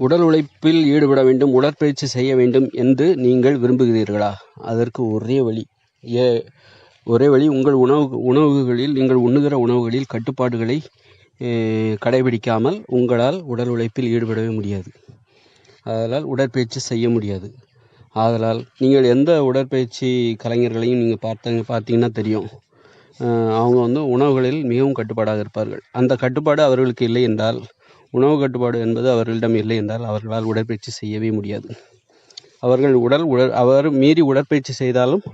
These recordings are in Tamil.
உடல் உழைப்பில் ஈடுபட வேண்டும், உடற்பயிற்சி செய்ய வேண்டும் என்று நீங்கள் விரும்புகிறீர்களா? அதற்கு ஒரே வழி உங்கள் உணவுகளில் நீங்கள் உண்ணுகிற உணவுகளில் கட்டுப்பாடுகளை கடைபிடிக்காமல் உங்களால் உடல் உழைப்பில் ஈடுபடவே முடியாது. ஆதலால் உடற்பயிற்சி செய்ய முடியாது. ஆதலால் நீங்கள் எந்த உடற்பயிற்சி கலைஞர்களையும் நீங்கள் பார்த்தீங்கன்னா தெரியும், அவங்க உணவுகளில் மிகவும் கட்டுப்பாடாக இருப்பார்கள். அந்த கட்டுப்பாடு அவர்களுக்கு இல்லை என்றால், உணவு கட்டுப்பாடு என்பது அவர்களிடம் இல்லை என்றால் அவர்களால் உடற்பயிற்சி செய்யவே முடியாது. அவர் மீறி உடற்பயிற்சி செய்தாலும்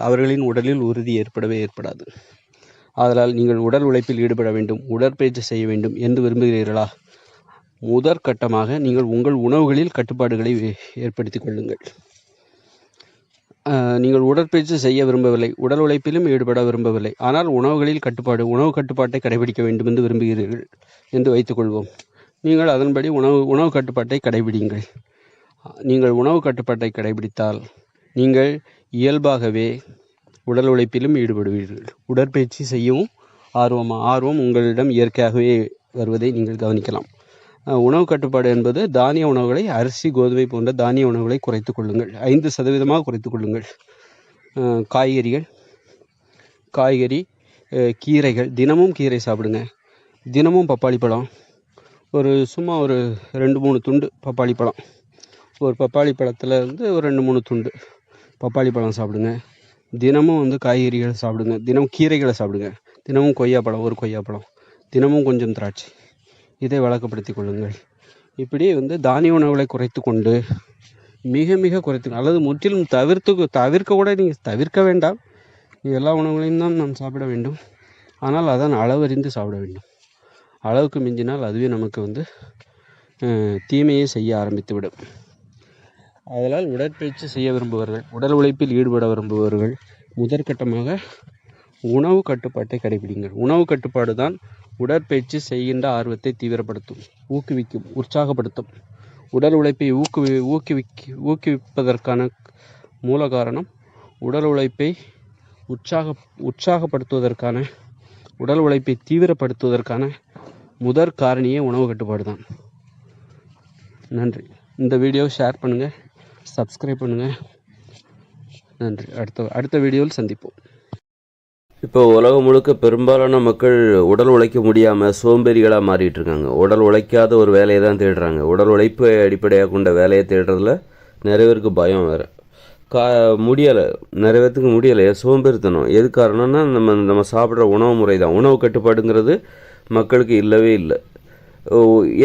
அவர்களின் உடலில் உறுதி ஏற்படாது. ஆதலால் நீங்கள் உடல் உழைப்பில் ஈடுபட வேண்டும், உடற்பயிற்சி செய்ய வேண்டும் என்று விரும்புகிறீர்களா? முதற்கட்டமாக நீங்கள் உங்கள் உணவுகளில் கட்டுப்பாடுகளை ஏற்படுத்திக் கொள்ளுங்கள். நீங்கள் உடற்பயிற்சி செய்ய விரும்பவில்லை, உடல் உழைப்பிலும் ஈடுபட விரும்பவில்லை, ஆனால் உணவு கட்டுப்பாட்டை கடைபிடிக்க வேண்டும் என்று விரும்புகிறீர்கள் என்று வைத்துக்கொள்வோம். நீங்கள் அதன்படி உணவு கட்டுப்பாட்டை கடைபிடிங்கள். நீங்கள் உணவு கட்டுப்பாட்டை கடைபிடித்தால் நீங்கள் இயல்பாகவே உடல் உழைப்பிலும் ஈடுபடுவீர்கள். உடற்பயிற்சி செய்யவும் ஆர்வம் உங்களிடம் இயற்கையாகவே வருவதை நீங்கள் கவனிக்கலாம். உணவு கட்டுப்பாடு என்பது தானிய உணவுகளை, அரிசி, கோதுமை போன்ற தானிய உணவுகளை குறைத்து கொள்ளுங்கள். 5% குறைத்து கொள்ளுங்கள். காய்கறி, கீரைகள், தினமும் கீரை சாப்பிடுங்க. தினமும் பப்பாளி பழம், சும்மா ஒரு 2-3 துண்டு பப்பாளி பழம், ஒரு பப்பாளி பழத்தில் ஒரு 2-3 துண்டு பப்பாளி பழம் சாப்பிடுங்க. தினமும் காய்கறிகள் சாப்பிடுங்க. தினமும் கீரைகளை சாப்பிடுங்க. தினமும் ஒரு கொய்யாப்பழம், தினமும் கொஞ்சம் திராட்சை, இதை வழக்கப்படுத்திக் கொள்ளுங்கள். இப்படி தானிய உணவுகளை குறைத்து கொண்டு மிக குறைத்து, அல்லது முற்றிலும் தவிர்க்க கூட நீங்கள் தவிர்க்க வேண்டாம். எல்லா உணவுகளையும் தான் நாம் சாப்பிட வேண்டும். ஆனால் அதன் அளவறிந்து சாப்பிட வேண்டும். அளவுக்கு மிஞ்சினால் அதுவே நமக்கு தீமையை செய்ய ஆரம்பித்துவிடும். அதனால் உடற்பயிற்சி செய்ய விரும்புபவர்கள், உடல் உழைப்பில் ஈடுபட விரும்புபவர்கள் முதற்கட்டமாக உணவு கட்டுப்பாட்டை கடைபிடிங்கள். உணவு கட்டுப்பாடு தான் உடற்பயிற்சி செய்கின்ற ஆர்வத்தை தீவிரப்படுத்தும், ஊக்குவிக்கும், உற்சாகப்படுத்தும். உடல் உழைப்பை ஊக்குவிப்பதற்கான மூல காரணம், உடல் உழைப்பை உற்சாகப்படுத்துவதற்கான, உடல் உழைப்பை தீவிரப்படுத்துவதற்கான முதற் காரணியே உணவு கட்டுப்பாடு தான். நன்றி. இந்த வீடியோவை ஷேர் பண்ணுங்கள், சப்ஸ்கிரைப் பண்ணுங்கள். நன்றி. அடுத்த வீடியோவில் சந்திப்போம். இப்போ உலகம் முழுக்க பெரும்பாலான மக்கள் உடல் உழைக்க முடியாமல் சோம்பேறிகளாக மாறிட்டு இருக்காங்க. உடல் உழைக்காத ஒரு வேலையை தான் தேடுறாங்க. உடல் உழைப்பை அடிப்படையாக கொண்ட வேலையை தேடுறதுல நிறைய பேருக்கு பயம் வேறு. முடியலை, நிறைய பேர்த்துக்கு முடியலை, சோம்பேறித்தனம். எது காரணம்னா நம்ம சாப்பிட்ற உணவு முறை தான். உணவு கட்டுப்பாடுங்கிறது மக்களுக்கு இல்லவே இல்லை.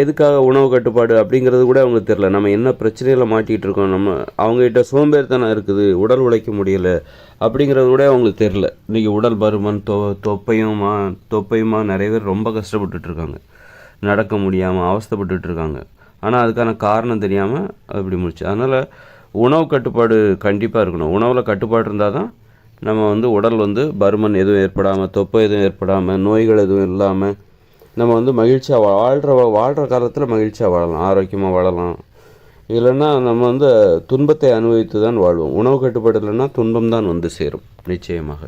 எதுக்காக உணவு கட்டுப்பாடு அப்படிங்கிறது கூட அவங்களுக்கு தெரில. நம்ம என்ன பிரச்சனையில் மாட்டிகிட்டு இருக்கோம், அவங்ககிட்ட சோம்பேறித்தனம் இருக்குது, உடல் உழைக்க முடியலை அப்படிங்கிறது கூட அவங்களுக்கு தெரில. இன்றைக்கி உடல் பருமன், தொப்பையுமா நிறைய பேர் ரொம்ப கஷ்டப்பட்டுட்ருக்காங்க, நடக்க முடியாமல் அவஸ்தைப்பட்டுட்ருக்காங்க. ஆனால் அதுக்கான காரணம் தெரியாமல் அப்படி முடிச்சு. அதனால் உணவு கட்டுப்பாடு கண்டிப்பாக இருக்கணும். உணவில் கட்டுப்பாடு இருந்தால் தான் நம்ம உடல் பருமன் எதுவும் ஏற்படாமல், தொப்பை எதுவும் ஏற்படாமல், நோய்கள் எதுவும் இல்லாமல் நம்ம மகிழ்ச்சியாக வாழ்கிற காலத்தில் மகிழ்ச்சியாக வாழலாம், ஆரோக்கியமாக வாழலாம். இல்லைன்னா நம்ம துன்பத்தை அனுபவித்து தான் வாழ்வோம். உணவு கட்டுப்பாடு இல்லைன்னா துன்பம் தான் சேரும் நிச்சயமாக.